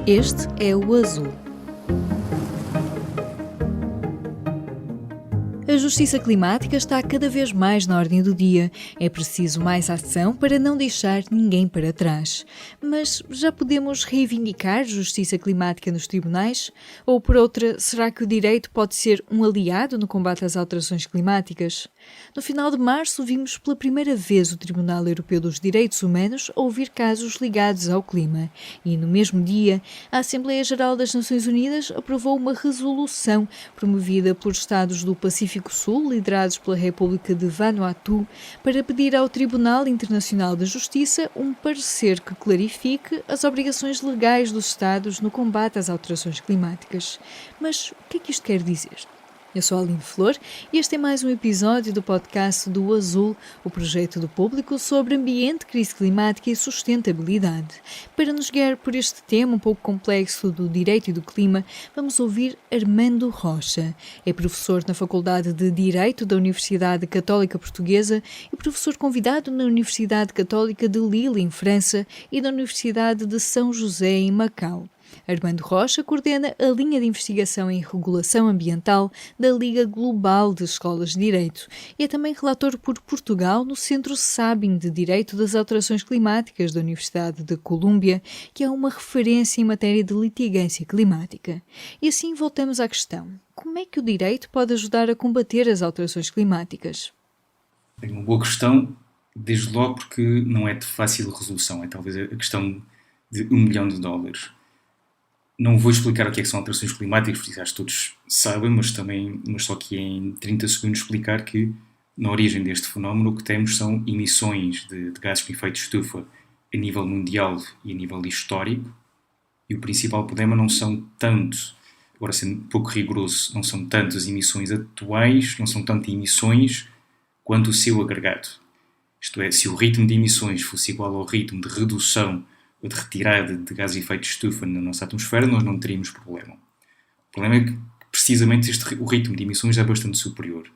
Este é o Azul. A justiça climática está cada vez mais na ordem do dia. É preciso mais ação para não deixar ninguém para trás. Mas já podemos reivindicar justiça climática nos tribunais? Ou, por outra, será que o direito pode ser um aliado no combate às alterações climáticas? No final de março, vimos pela primeira vez o Tribunal Europeu dos Direitos Humanos ouvir casos ligados ao clima. E, no mesmo dia, a Assembleia Geral das Nações Unidas aprovou uma resolução promovida pelos Estados do Pacífico Sul, liderados pela República de Vanuatu, para pedir ao Tribunal Internacional da Justiça um parecer que clarifique as obrigações legais dos Estados no combate às alterações climáticas. Mas o que é que isto quer dizer? Eu sou a Aline Flor e este é mais um episódio do podcast do Azul, o projeto do público sobre ambiente, crise climática e sustentabilidade. Para nos guiar por este tema um pouco complexo do direito e do clima, vamos ouvir Armando Rocha. É professor na Faculdade de Direito da Universidade Católica Portuguesa e professor convidado na Universidade Católica de Lille, em França, e na Universidade de São José, em Macau. Armando Rocha coordena a linha de investigação em regulação ambiental da Liga Global de Escolas de Direito e é também relator por Portugal no Centro Sabin de Direito das Alterações Climáticas da Universidade de Colômbia, que é uma referência em matéria de litigância climática. E assim voltamos à questão: como é que o direito pode ajudar a combater as alterações climáticas? É uma boa questão, desde logo porque não é de fácil resolução, é talvez a questão de $1 milhão. Não vou explicar o que é que são alterações climáticas, porque acho que todos sabem, mas só que em 30 segundos explicar que na origem deste fenómeno o que temos são emissões de gases com efeito de estufa a nível mundial e a nível histórico, e o principal problema não são tanto, agora sendo um pouco rigoroso, não são tanto as emissões atuais, não são tanto emissões quanto o seu agregado. Isto é, se o ritmo de emissões fosse igual ao ritmo de redução ou de retirada de gases de efeito de estufa na nossa atmosfera, nós não teríamos problema. O problema é que, precisamente, o ritmo de emissões é bastante superior.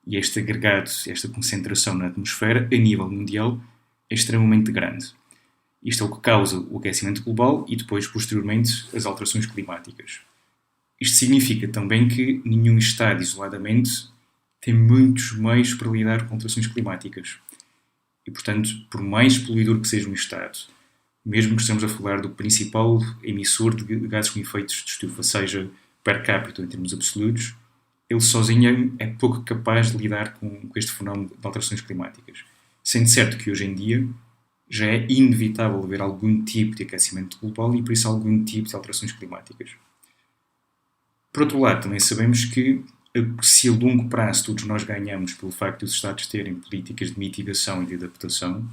E este agregado, esta concentração na atmosfera, a nível mundial, é extremamente grande. Isto é o que causa o aquecimento global e depois, posteriormente, as alterações climáticas. Isto significa também que nenhum Estado, isoladamente, tem muitos meios para lidar com alterações climáticas. E, portanto, por mais poluidor que seja um Estado, mesmo que estejamos a falar do principal emissor de gases com efeitos de estufa, seja per capita em termos absolutos, ele sozinho é pouco capaz de lidar com este fenómeno de alterações climáticas. Sendo certo que hoje em dia já é inevitável haver algum tipo de aquecimento global e por isso algum tipo de alterações climáticas. Por outro lado, também sabemos que se a longo prazo todos nós ganhamos pelo facto de os Estados terem políticas de mitigação e de adaptação,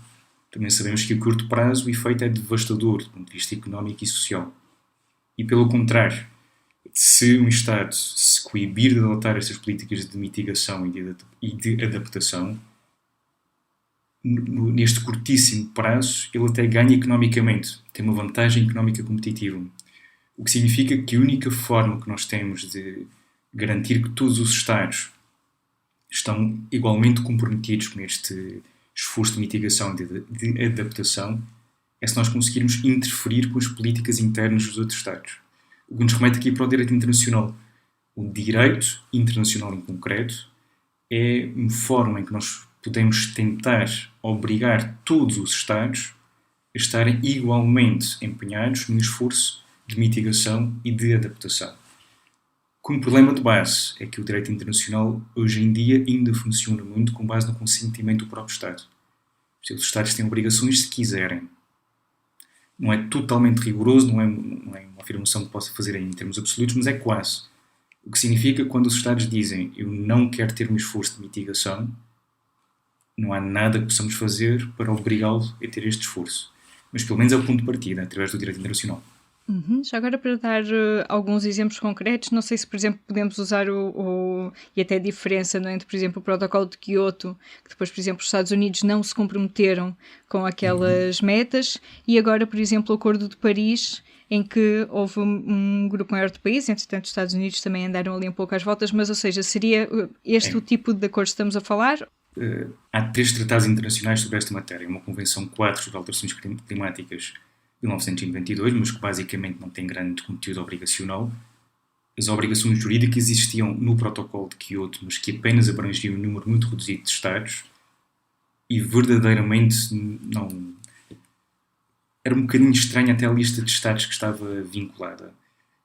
também sabemos que a curto prazo o efeito é devastador do ponto de vista económico e social. E pelo contrário, se um Estado se coibir de adotar estas políticas de mitigação e de adaptação, neste curtíssimo prazo ele até ganha economicamente, tem uma vantagem económica competitiva. O que significa que a única forma que nós temos de garantir que todos os Estados estão igualmente comprometidos com este esforço de mitigação e de adaptação é se nós conseguirmos interferir com as políticas internas dos outros Estados. O que nos remete aqui para o direito internacional. O direito internacional em concreto é uma forma em que nós podemos tentar obrigar todos os Estados a estarem igualmente empenhados no esforço de mitigação e de adaptação. O problema de base é que o direito internacional hoje em dia ainda funciona muito com base no consentimento do próprio Estado. Os Estados têm obrigações se quiserem. Não é totalmente rigoroso, não é uma afirmação que possa fazer em termos absolutos, mas é quase. O que significa que quando os Estados dizem eu não quero ter um esforço de mitigação, não há nada que possamos fazer para obrigá-lo a ter este esforço. Mas pelo menos é o ponto de partida, através do direito internacional. Já agora para dar alguns exemplos concretos, não sei se, por exemplo, podemos usar e até a diferença, não é, entre, por exemplo, o protocolo de Kyoto, que depois, por exemplo, os Estados Unidos não se comprometeram com aquelas metas, e agora, por exemplo, o Acordo de Paris, em que houve um grupo maior de países, entretanto os Estados Unidos também andaram ali um pouco às voltas, mas, ou seja, seria este o tipo de acordo que estamos a falar? Há 3 tratados internacionais sobre esta matéria, uma Convenção 4 sobre alterações climáticas 1992, mas que basicamente não tem grande conteúdo obrigacional. As obrigações jurídicas existiam no Protocolo de Kyoto, mas que apenas abrangiam um número muito reduzido de Estados, e verdadeiramente não... Era um bocadinho estranha até a lista de Estados que estava vinculada.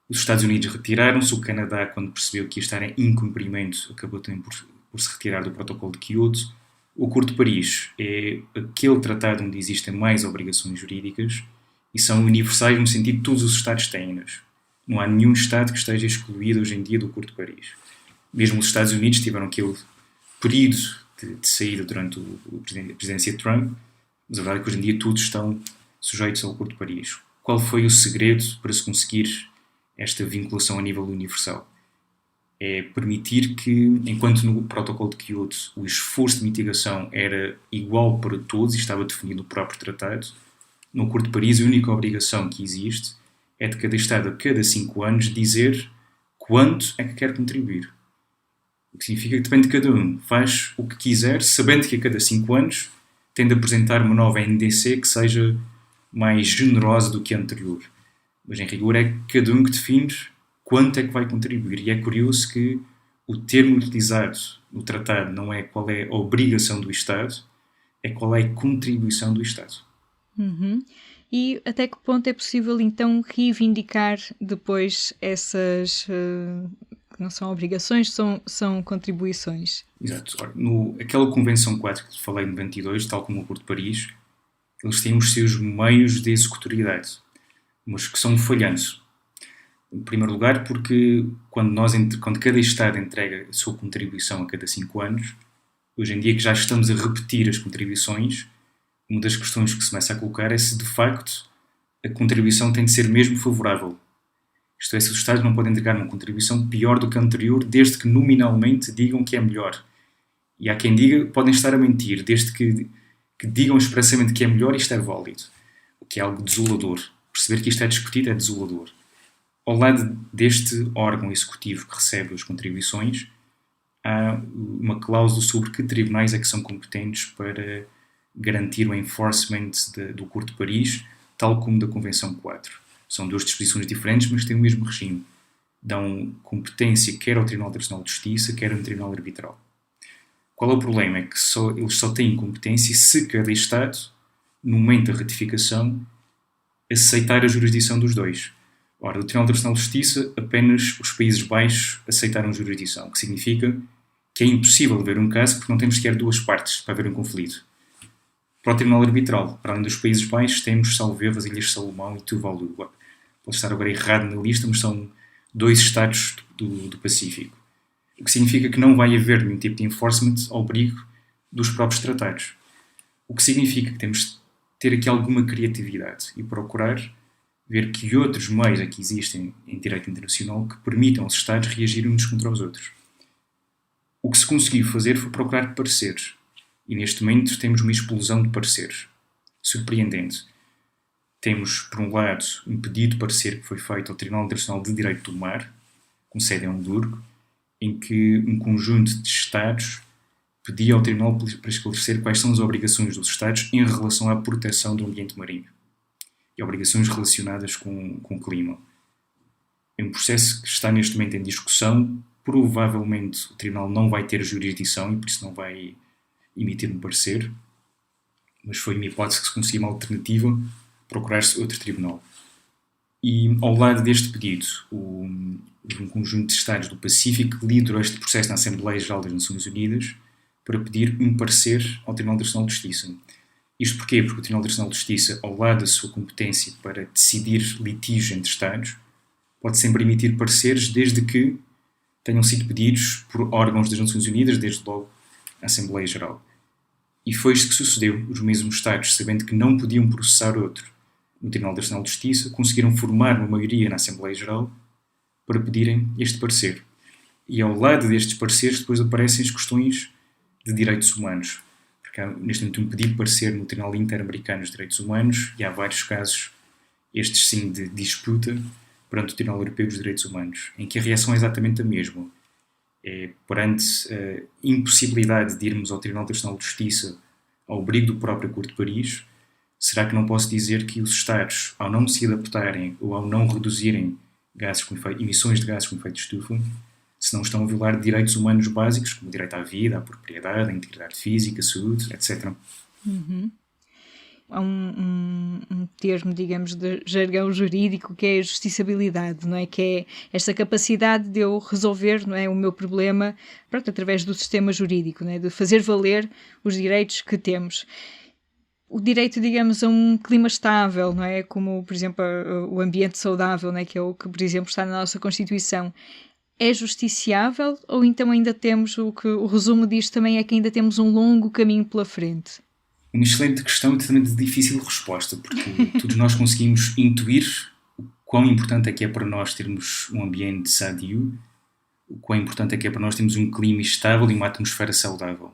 Os Estados Unidos retiraram-se, o Canadá, quando percebeu que ia estar em incumprimento, acabou também por se retirar do Protocolo de Kyoto. O Acordo de Paris é aquele tratado onde existem mais obrigações jurídicas e são universais no sentido de todos os Estados têm-nas. Não há nenhum Estado que esteja excluído hoje em dia do Acordo de Paris. Mesmo os Estados Unidos tiveram aquele período de saída durante a presidência de Trump, mas a verdade é que hoje em dia todos estão sujeitos ao Acordo de Paris. Qual foi o segredo para se conseguir esta vinculação a nível universal? É permitir que, enquanto no Protocolo de Kyoto o esforço de mitigação era igual para todos e estava definido no próprio tratado, no Acordo de Paris a única obrigação que existe é de cada Estado, a cada 5 anos, dizer quanto é que quer contribuir. O que significa que depende de cada um. Faz o que quiser, sabendo que a cada 5 anos tem de apresentar uma nova NDC que seja mais generosa do que a anterior. Mas, em rigor, é cada um que define quanto é que vai contribuir. E é curioso que o termo utilizado no tratado não é qual é a obrigação do Estado, é qual é a contribuição do Estado. Uhum. E até que ponto é possível, então, reivindicar depois essas... que não são obrigações, são contribuições? Exato. Ora, aquela Convenção 4 que falei em 92, tal como o Acordo de Paris, eles têm os seus meios de executoriedade, mas que são falhantes. Em primeiro lugar, porque quando cada Estado entrega a sua contribuição a cada 5 anos, hoje em dia que já estamos a repetir as contribuições, uma das questões que se começa a colocar é se, de facto, a contribuição tem de ser mesmo favorável. Isto é, se os Estados não podem entregar uma contribuição pior do que a anterior, desde que nominalmente digam que é melhor. E há quem diga que podem estar a mentir, desde que digam expressamente que é melhor, isto é válido. O que é algo desolador. Perceber que isto é discutido é desolador. Ao lado deste órgão executivo que recebe as contribuições, há uma cláusula sobre que tribunais é que são competentes para garantir o enforcement do Acordo de Paris, tal como da Convenção 4. São duas disposições diferentes, mas têm o mesmo regime. Dão competência quer ao Tribunal Internacional de Justiça, quer ao Tribunal Arbitral. Qual é o problema? É que eles só têm competência se cada Estado, no momento da ratificação, aceitar a jurisdição dos dois. Ora, do Tribunal Internacional de Justiça, apenas os Países Baixos aceitaram a jurisdição, o que significa que é impossível haver um caso porque não temos sequer duas partes para haver um conflito. Para o Tribunal Arbitral, para além dos Países Baixos, temos, salvo erro, as Ilhas de Salomão e Tuvalu. Pode estar agora errado na lista, mas são 2 Estados do Pacífico. O que significa que não vai haver nenhum tipo de enforcement ao abrigo dos próprios tratados. O que significa que temos de ter aqui alguma criatividade e procurar ver que outros meios é que existem em direito internacional que permitam aos Estados reagirem uns contra os outros. O que se conseguiu fazer foi procurar pareceres. E neste momento temos uma explosão de pareceres. Surpreendente. Temos, por um lado, um pedido de parecer que foi feito ao Tribunal Internacional de Direito do Mar, com sede em Hamburgo, em que um conjunto de Estados pedia ao Tribunal para esclarecer quais são as obrigações dos Estados em relação à proteção do ambiente marinho e obrigações relacionadas com o clima. É um processo que está neste momento em discussão. Provavelmente o Tribunal não vai ter jurisdição e por isso não vai emitir um parecer, mas foi uma hipótese que se conseguia uma alternativa, procurar-se outro tribunal. E ao lado deste pedido, um conjunto de Estados do Pacífico liderou este processo na Assembleia Geral das Nações Unidas para pedir um parecer ao Tribunal Internacional de Justiça. Isto porquê? Porque o Tribunal Internacional de Justiça, ao lado da sua competência para decidir litígios entre Estados, pode sempre emitir pareceres desde que tenham sido pedidos por órgãos das Nações Unidas, desde logo a Assembleia Geral. E foi isto que sucedeu. Os mesmos Estados, sabendo que não podiam processar outro no Tribunal Internacional de Justiça, conseguiram formar uma maioria na Assembleia Geral para pedirem este parecer. E ao lado destes pareceres depois aparecem as questões de direitos humanos. Porque há neste momento um pedido de parecer no Tribunal Interamericano dos Direitos Humanos e há vários casos, estes sim, de disputa perante o Tribunal Europeu dos Direitos Humanos, em que a reação é exatamente a mesma. É perante a impossibilidade de irmos ao Tribunal Internacional de Justiça ao abrigo do próprio Acordo de Paris, será que não posso dizer que os Estados, ao não se adaptarem ou ao não reduzirem emissões de gases com efeito de estufa, se não estão a violar direitos humanos básicos, como o direito à vida, à propriedade, à integridade física, à saúde, etc. Há um termo, digamos, de jargão jurídico que é a justiciabilidade, não é? Que é esta capacidade de eu resolver, não é, o meu problema, pronto, através do sistema jurídico, não é? De fazer valer os direitos que temos. O direito, digamos, a um clima estável, não é? Como, por exemplo, o ambiente saudável, não é? Que é o que, por exemplo, está na nossa Constituição. É justiciável ou então ainda temos, o que o resumo disto também é que ainda temos um longo caminho pela frente? Uma excelente questão e também de difícil resposta, porque todos nós conseguimos intuir o quão importante é que é para nós termos um ambiente sadio, o quão importante é que é para nós termos um clima estável e uma atmosfera saudável.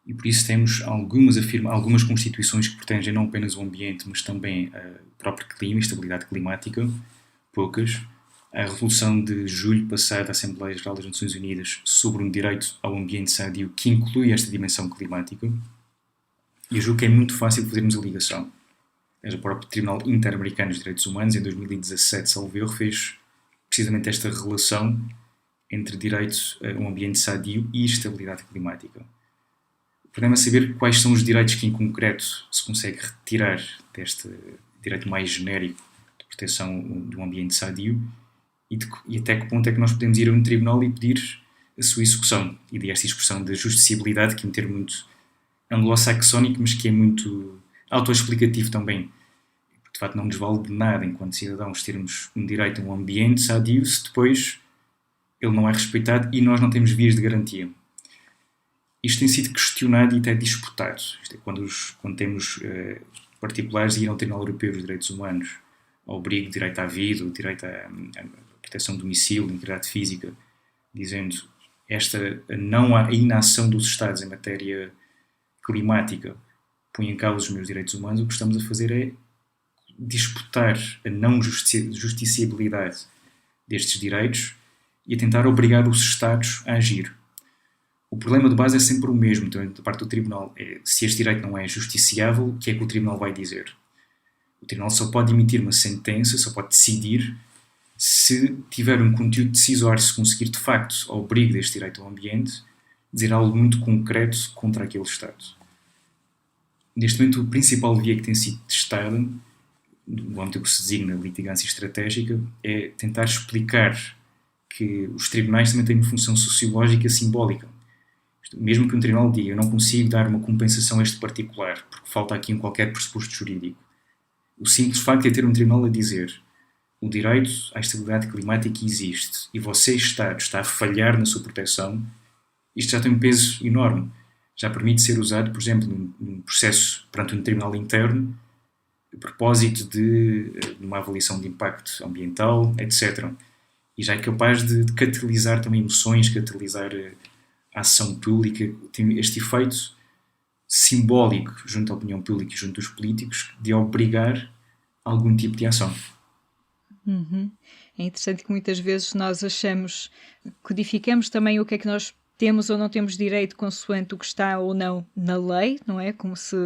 E por isso temos algumas constituições que protegem não apenas o ambiente, mas também o próprio clima e estabilidade climática, poucas. A resolução de julho passado da Assembleia Geral das Nações Unidas sobre um direito ao ambiente sadio que inclui esta dimensão climática. E eu julgo que é muito fácil fazermos a ligação. O próprio Tribunal Interamericano dos Direitos Humanos, em 2017, salvo erro, fez precisamente esta relação entre direito a um ambiente sadio e estabilidade climática. O problema é saber quais são os direitos que, em concreto, se consegue retirar deste direito mais genérico de proteção de um ambiente sadio e até que ponto é que nós podemos ir a um tribunal e pedir a sua execução. E daí esta expressão de justiciabilidade, que é um termo muito anglo-saxónico, mas que é muito autoexplicativo também. De facto, não nos vale de nada, enquanto cidadãos, termos um direito a um ambiente sadio se depois ele não é respeitado e nós não temos vias de garantia. Isto tem sido questionado e até disputado. Isto é, quando temos particulares ir ao Tribunal Europeu dos Direitos Humanos, ao abrigo, direito à vida, o direito à proteção do domicílio, integridade física, dizendo a inação dos Estados em matéria climática põe em causa os meus direitos humanos, o que estamos a fazer é disputar a não justiciabilidade destes direitos e a tentar obrigar os Estados a agir. O problema de base é sempre o mesmo, então, da parte do Tribunal. Se este direito não é justiciável, o que é que o Tribunal vai dizer? O Tribunal só pode emitir uma sentença, só pode decidir se tiver um conteúdo decisório, se conseguir de facto, ao abrigo deste direito ao ambiente, dizer algo muito concreto contra aquele Estado. Neste momento, a principal via que tem sido testada, no âmbito que se designa litigância estratégica, é tentar explicar que os tribunais também têm uma função sociológica simbólica. Mesmo que um tribunal diga, eu não consigo dar uma compensação a este particular, porque falta aqui qualquer pressuposto jurídico. O simples facto de ter um tribunal a dizer o direito à estabilidade climática existe e você, Estado, está a falhar na sua proteção, isto já tem um peso enorme. Já permite ser usado, por exemplo, num processo perante um tribunal interno, a propósito de uma avaliação de impacto ambiental, etc. E já é capaz de catalisar também emoções, catalisar a ação pública, tem este efeito simbólico junto à opinião pública e junto aos políticos de obrigar algum tipo de ação. É interessante que muitas vezes nós codificamos também o que é que nós temos ou não temos direito consoante o que está ou não na lei, não é? Como se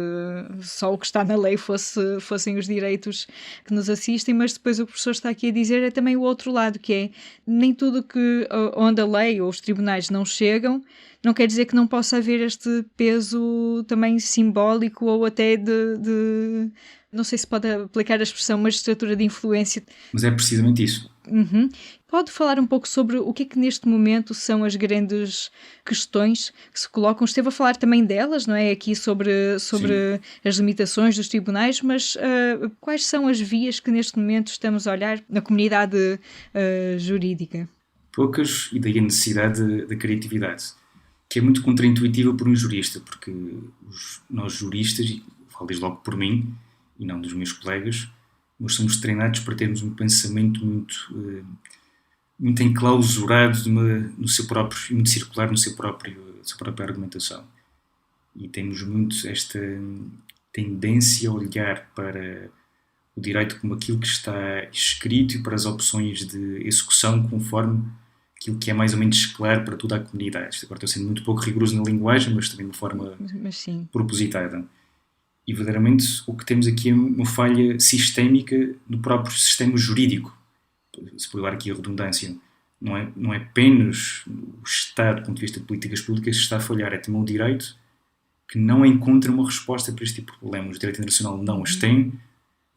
só o que está na lei fossem os direitos que nos assistem, mas depois o que o professor está aqui a dizer é também o outro lado, que é nem tudo onde a lei ou os tribunais não chegam, não quer dizer que não possa haver este peso também simbólico ou até de não sei se pode aplicar a expressão magistratura de influência. Mas é precisamente isso. Pode falar um pouco sobre o que é que neste momento são as grandes questões que se colocam? Esteve a falar também delas, não é? Aqui sobre as limitações dos tribunais, mas quais são as vias que neste momento estamos a olhar na comunidade jurídica? Poucas, e daí a necessidade da criatividade, que é muito contraintuitiva por um jurista, porque nós juristas, e falo desde logo por mim, e não dos meus colegas, nós somos treinados para termos um pensamento muito enclausurado no seu próprio, muito circular sua própria argumentação. E temos muito esta tendência a olhar para o direito como aquilo que está escrito e para as opções de execução conforme aquilo que é mais ou menos claro para toda a comunidade. Agora estou sendo muito pouco rigoroso na linguagem, mas também de uma forma propositada. E verdadeiramente o que temos aqui é uma falha sistémica no próprio sistema jurídico, se por levar aqui a redundância. Não é apenas o Estado, do ponto de vista de políticas públicas, que está a falhar, é também o direito que não encontra uma resposta para este tipo de problemas. O direito internacional não as tem,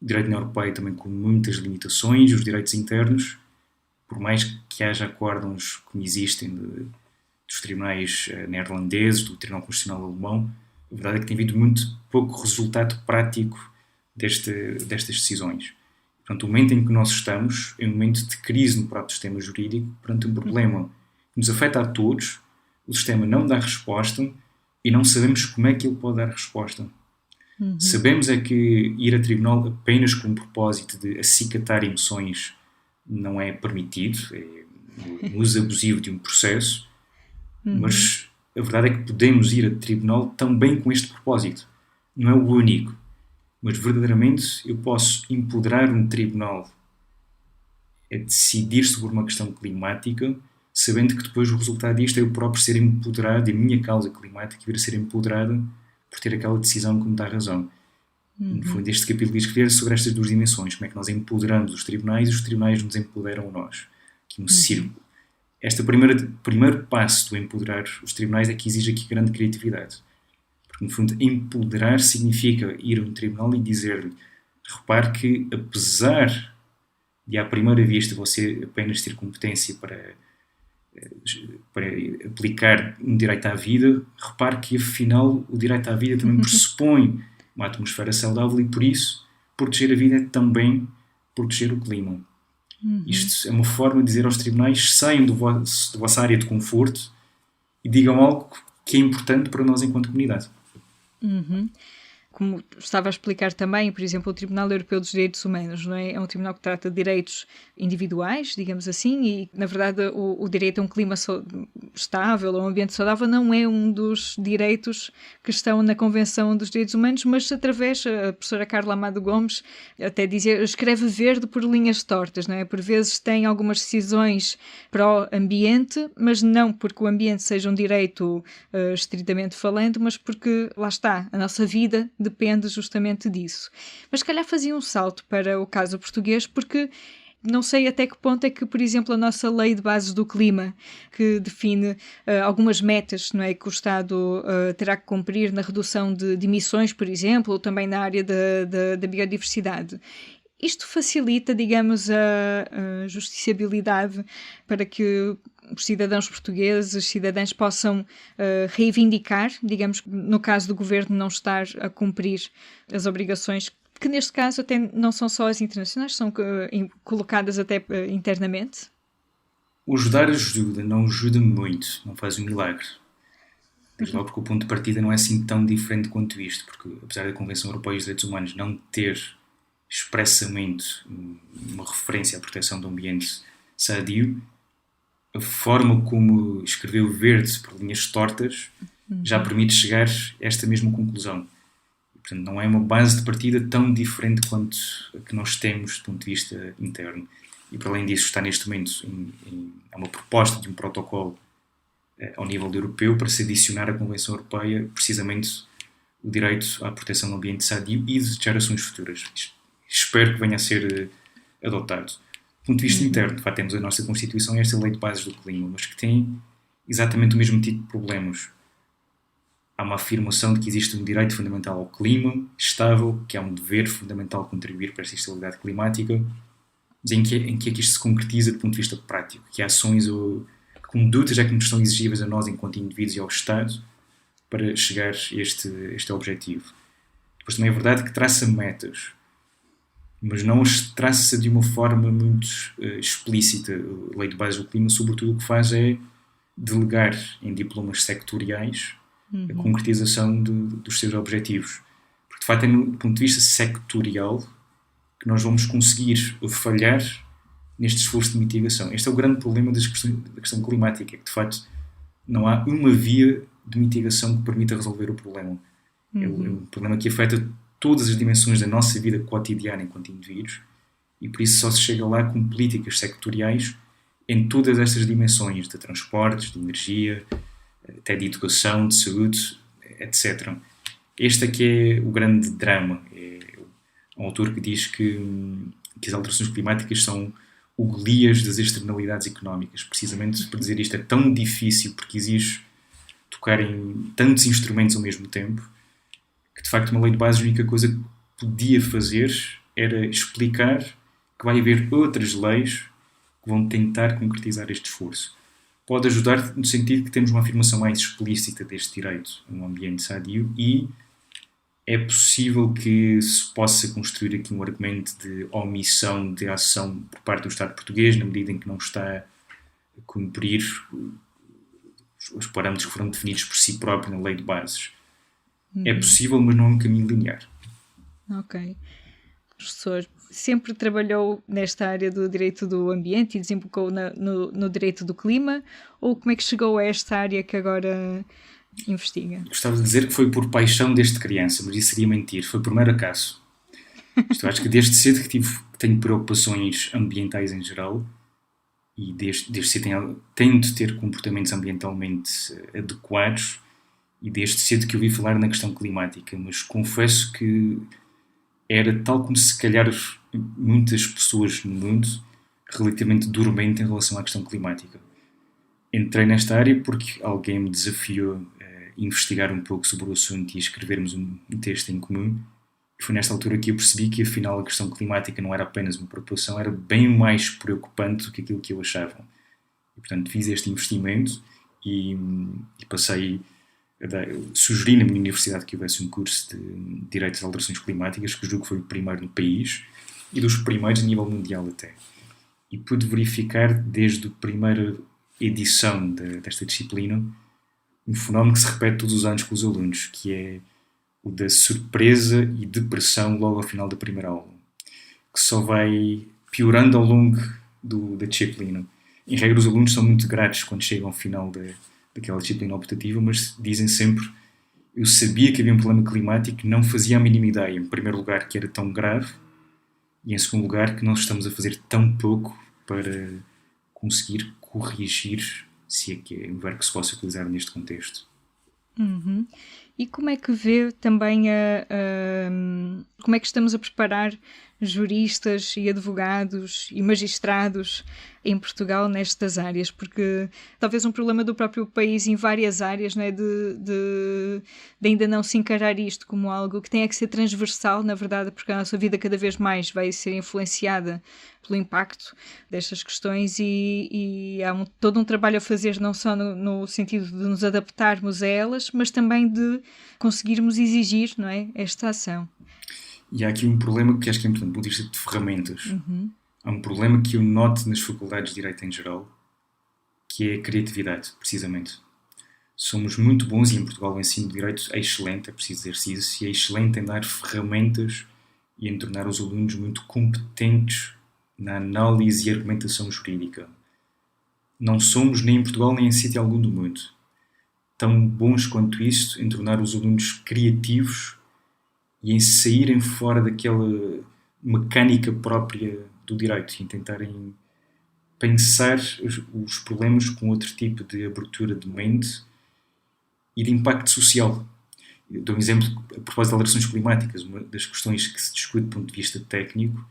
o direito na União Europeia também com muitas limitações, os direitos internos, por mais que haja acórdãos como existem dos tribunais neerlandeses, do Tribunal Constitucional Alemão, a verdade é que tem havido muito pouco resultado prático destas decisões. Portanto, o momento em que nós estamos é um momento de crise no próprio sistema jurídico, perante um problema que nos afeta a todos, o sistema não dá resposta e não sabemos como é que ele pode dar resposta. Sabemos é que ir a tribunal apenas com o propósito de acicatar emoções não é permitido, é um uso abusivo de um processo, mas a verdade é que podemos ir a tribunal também com este propósito. Não é o único, mas verdadeiramente eu posso empoderar um tribunal a decidir sobre uma questão climática, sabendo que depois o resultado disto é eu próprio ser empoderado, a minha causa climática vir a ser empoderada por ter aquela decisão que me dá razão. No fundo, este capítulo diz que sobre estas duas dimensões, como é que nós empoderamos os tribunais e os tribunais nos empoderam a nós. Aqui um círculo. Este primeiro passo do empoderar os tribunais é que exige aqui grande criatividade. Porque, no fundo, empoderar significa ir a um tribunal e dizer-lhe: repare que, apesar de, à primeira vista, você apenas ter competência para aplicar um direito à vida, repare que, afinal, o direito à vida também pressupõe uma atmosfera saudável e, por isso, proteger a vida é também proteger o clima. Isto é uma forma de dizer aos tribunais: saiam da vossa área de conforto e digam algo que é importante para nós enquanto comunidade. Como estava a explicar também, por exemplo, o Tribunal Europeu dos Direitos Humanos, não é? É um tribunal que trata de direitos individuais, digamos assim, e, na verdade, o direito a um clima estável, a um ambiente saudável, não é um dos direitos que estão na Convenção dos Direitos Humanos, mas através, a professora Carla Amado Gomes até dizia, escreve verde por linhas tortas, não é? Por vezes tem algumas decisões pró-ambiente, mas não porque o ambiente seja um direito estritamente falando, mas porque, lá está, a nossa vida depende justamente disso. Mas se calhar fazia um salto para o caso português, porque não sei até que ponto é que, por exemplo, a nossa lei de bases do clima, que define algumas metas, não é, que o Estado terá que cumprir na redução de emissões, por exemplo, ou também na área da biodiversidade. Isto facilita, digamos, a justiciabilidade para que os cidadãos portugueses, os cidadãos possam reivindicar, digamos, no caso do governo não estar a cumprir as obrigações, que neste caso até não são só as internacionais, são colocadas até internamente? O ajudar ajuda, não ajuda muito, não faz um milagre. Desde logo porque o ponto de partida não é assim tão diferente quanto isto, porque apesar da Convenção Europeia dos Direitos Humanos não ter expressamente uma referência à proteção do ambiente sadio, a forma como escreveu verde por linhas tortas já permite chegar a esta mesma conclusão. E, portanto, não é uma base de partida tão diferente quanto a que nós temos do ponto de vista interno. E, para além disso, está neste momento há uma proposta de um protocolo ao nível europeu para se adicionar à Convenção Europeia precisamente o direito à proteção do ambiente sadio e de gerações futuras. Espero que venha a ser adotado. Do ponto de vista interno, de facto, temos a nossa Constituição e esta Lei de Bases do Clima, mas que tem exatamente o mesmo tipo de problemas. Há uma afirmação de que existe um direito fundamental ao clima estável, que há um dever fundamental de contribuir para esta estabilidade climática, mas em que é que isto se concretiza do ponto de vista prático? Que ações ou que condutas é que nos são exigíveis a nós enquanto indivíduos e ao Estado para chegar a este objetivo? Depois também é verdade que traça metas, mas não as traça de uma forma muito explícita. A Lei de Bases do Clima, sobretudo, o que faz é delegar em diplomas sectoriais a concretização dos seus objetivos. Porque, de facto, é no ponto de vista sectorial que nós vamos conseguir falhar neste esforço de mitigação. Este é o grande problema da questão climática, é que, de facto, não há uma via de mitigação que permita resolver o problema. É um problema que afeta todas as dimensões da nossa vida cotidiana enquanto indivíduos e por isso só se chega lá com políticas sectoriais em todas estas dimensões de transportes, de energia, até de educação, de saúde, etc. Este é que é o grande drama. É um autor que diz que as alterações climáticas são o Golias das externalidades económicas. Precisamente para dizer isto é tão difícil porque exige tocar em tantos instrumentos ao mesmo tempo que, de facto, uma lei de bases, a única coisa que podia fazer era explicar que vai haver outras leis que vão tentar concretizar este esforço. Pode ajudar no sentido que temos uma afirmação mais explícita deste direito a um ambiente sadio e é possível que se possa construir aqui um argumento de omissão de ação por parte do Estado português, na medida em que não está a cumprir os parâmetros que foram definidos por si próprio na lei de bases. É possível, mas não é um caminho linear. Ok. O professor sempre trabalhou nesta área do direito do ambiente e desembocou no direito do clima, ou como é que chegou a esta área que agora investiga? Gostava de dizer que foi por paixão desde criança, mas isso seria mentir. Foi por mero acaso. Isto, acho que desde cedo que tenho preocupações ambientais em geral e desde cedo tento ter comportamentos ambientalmente adequados e desde cedo que ouvi falar na questão climática, mas confesso que era tal como se calhar muitas pessoas no mundo relativamente dormente em relação à questão climática. Entrei nesta área porque alguém me desafiou a investigar um pouco sobre o assunto e a escrevermos um texto em comum. E foi nesta altura que eu percebi que afinal a questão climática não era apenas uma preocupação, era bem mais preocupante do que aquilo que eu achava. E, portanto, fiz este investimento e passei sugeri na minha universidade que houvesse um curso de Direito às Alterações Climáticas, que julgo que foi o primeiro no país e dos primeiros a nível mundial até. E pude verificar desde a primeira edição desta disciplina um fenómeno que se repete todos os anos com os alunos, que é o da surpresa e depressão logo ao final da primeira aula, que só vai piorando ao longo da disciplina. Em regra, os alunos são muito gratos quando chegam ao final daquela disciplina optativa, mas dizem sempre: eu sabia que havia um problema climático, não fazia a mínima ideia, em primeiro lugar, que era tão grave, e em segundo lugar, que nós estamos a fazer tão pouco para conseguir corrigir, se é que é um verbo que se possa utilizar neste contexto. Uhum. E como é que vê também como é que estamos a preparar juristas e advogados e magistrados em Portugal nestas áreas? Porque talvez um problema do próprio país em várias áreas, não é? de ainda não se encarar isto como algo que tenha que ser transversal, na verdade, porque a nossa vida cada vez mais vai ser influenciada pelo impacto destas questões e há todo um trabalho a fazer, não só no sentido de nos adaptarmos a elas, mas também de conseguirmos exigir, não é, esta ação. E há aqui um problema que acho que é importante, do ponto de vista de ferramentas. Há um problema que eu noto nas faculdades de Direito em geral, que é a criatividade, precisamente. Somos muito bons, e em Portugal o ensino de Direito é excelente, é preciso dizer isso, e é excelente em dar ferramentas e em tornar os alunos muito competentes na análise e argumentação jurídica. Não somos, nem em Portugal, nem em sítio algum do mundo, tão bons quanto isto em tornar os alunos criativos e em saírem fora daquela mecânica própria do direito e em tentarem pensar os problemas com outro tipo de abertura de mente e de impacto social. Eu dou um exemplo a propósito de alterações climáticas. Uma das questões que se discute do ponto de vista técnico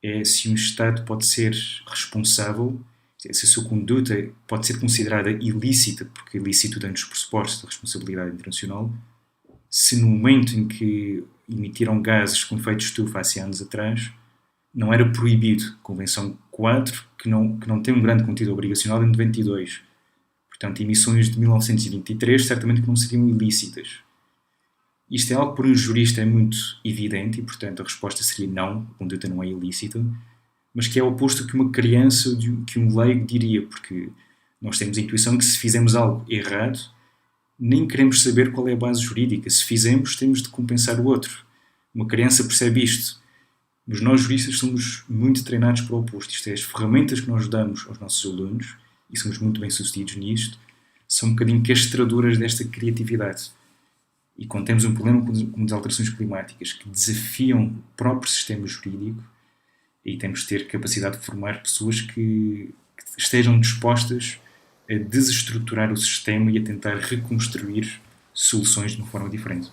é se um Estado pode ser responsável, se a sua conduta pode ser considerada ilícita, porque ilícito dá nos pressupostos da responsabilidade internacional, se no momento em que emitiram gases com efeito de estufa há 100 anos atrás, não era proibido. Convenção 4, que não tem um grande conteúdo obrigacional, em 92. Portanto, emissões de 1923 certamente que não seriam ilícitas. Isto é algo que para um jurista é muito evidente e, portanto, a resposta seria não, a conduta não é ilícita, mas que é o oposto que uma criança ou que um leigo diria, porque nós temos a intuição que se fizemos algo errado, nem queremos saber qual é a base jurídica. Se fizemos, temos de compensar o outro. Uma criança percebe isto, mas nós juristas somos muito treinados para o oposto. Isto é, as ferramentas que nós damos aos nossos alunos, e somos muito bem sucedidos nisto, são um bocadinho castradoras desta criatividade. E quando temos um problema como as alterações climáticas que desafiam o próprio sistema jurídico, aí temos de ter capacidade de formar pessoas que estejam dispostas a desestruturar o sistema e a tentar reconstruir soluções de uma forma diferente.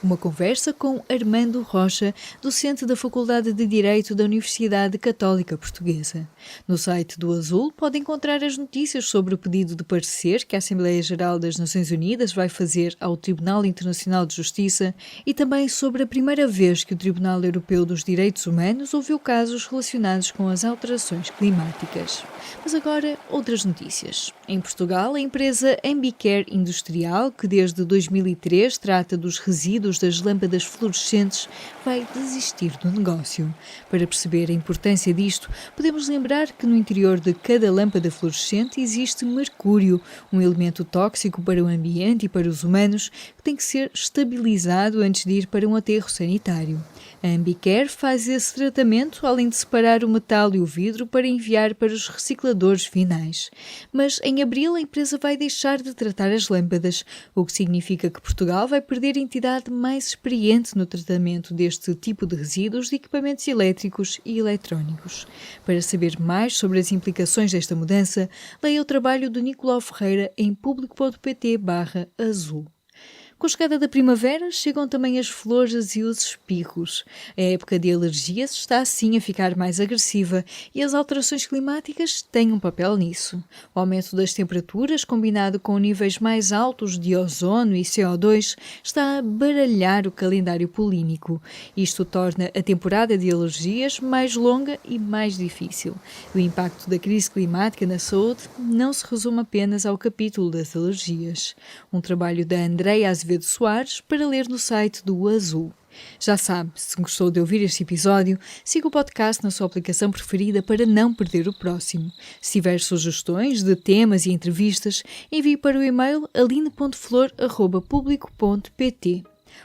Uma conversa com Armando Rocha, docente da Faculdade de Direito da Universidade Católica Portuguesa. No site do Azul pode encontrar as notícias sobre o pedido de parecer que a Assembleia Geral das Nações Unidas vai fazer ao Tribunal Internacional de Justiça e também sobre a primeira vez que o Tribunal Europeu dos Direitos Humanos ouviu casos relacionados com as alterações climáticas. Mas agora, outras notícias. Em Portugal, a empresa Ambicare Industrial, que desde 2003 trata dos resíduos das lâmpadas fluorescentes, vai desistir do negócio. Para perceber a importância disto, podemos lembrar que no interior de cada lâmpada fluorescente existe mercúrio, um elemento tóxico para o ambiente e para os humanos, que tem que ser estabilizado antes de ir para um aterro sanitário. A Ambicare faz esse tratamento, além de separar o metal e o vidro para enviar para os recicladores finais. Mas em abril a empresa vai deixar de tratar as lâmpadas, o que significa que Portugal vai perder a entidade mais experiente no tratamento deste tipo de resíduos de equipamentos elétricos e eletrónicos. Para saber mais sobre as implicações desta mudança, leia o trabalho de Nicolau Ferreira em público.pt/azul. Com a chegada da primavera, chegam também as flores e os espirros. A época de alergias está assim a ficar mais agressiva e as alterações climáticas têm um papel nisso. O aumento das temperaturas, combinado com níveis mais altos de ozono e CO2, está a baralhar o calendário polínico. Isto torna a temporada de alergias mais longa e mais difícil. O impacto da crise climática na saúde não se resume apenas ao capítulo das alergias. Um trabalho da Andreia Azevedo Soares para ler no site do Azul. Já sabe, se gostou de ouvir este episódio, siga o podcast na sua aplicação preferida para não perder o próximo. Se tiver sugestões de temas e entrevistas, envie para o e-mail aline.flor@publico.pt.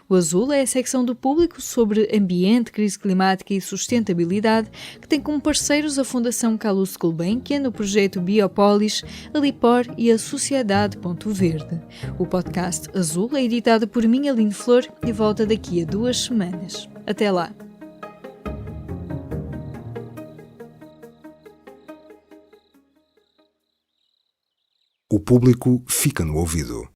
O Azul é a secção do Público sobre ambiente, crise climática e sustentabilidade, que tem como parceiros a Fundação Calouste Gulbenkian, o projeto Biopolis, a Lipor e a Sociedade Ponto Verde. O podcast Azul é editado por mim, Aline Flor, e volta daqui a 2 semanas. Até lá! O Público fica no ouvido.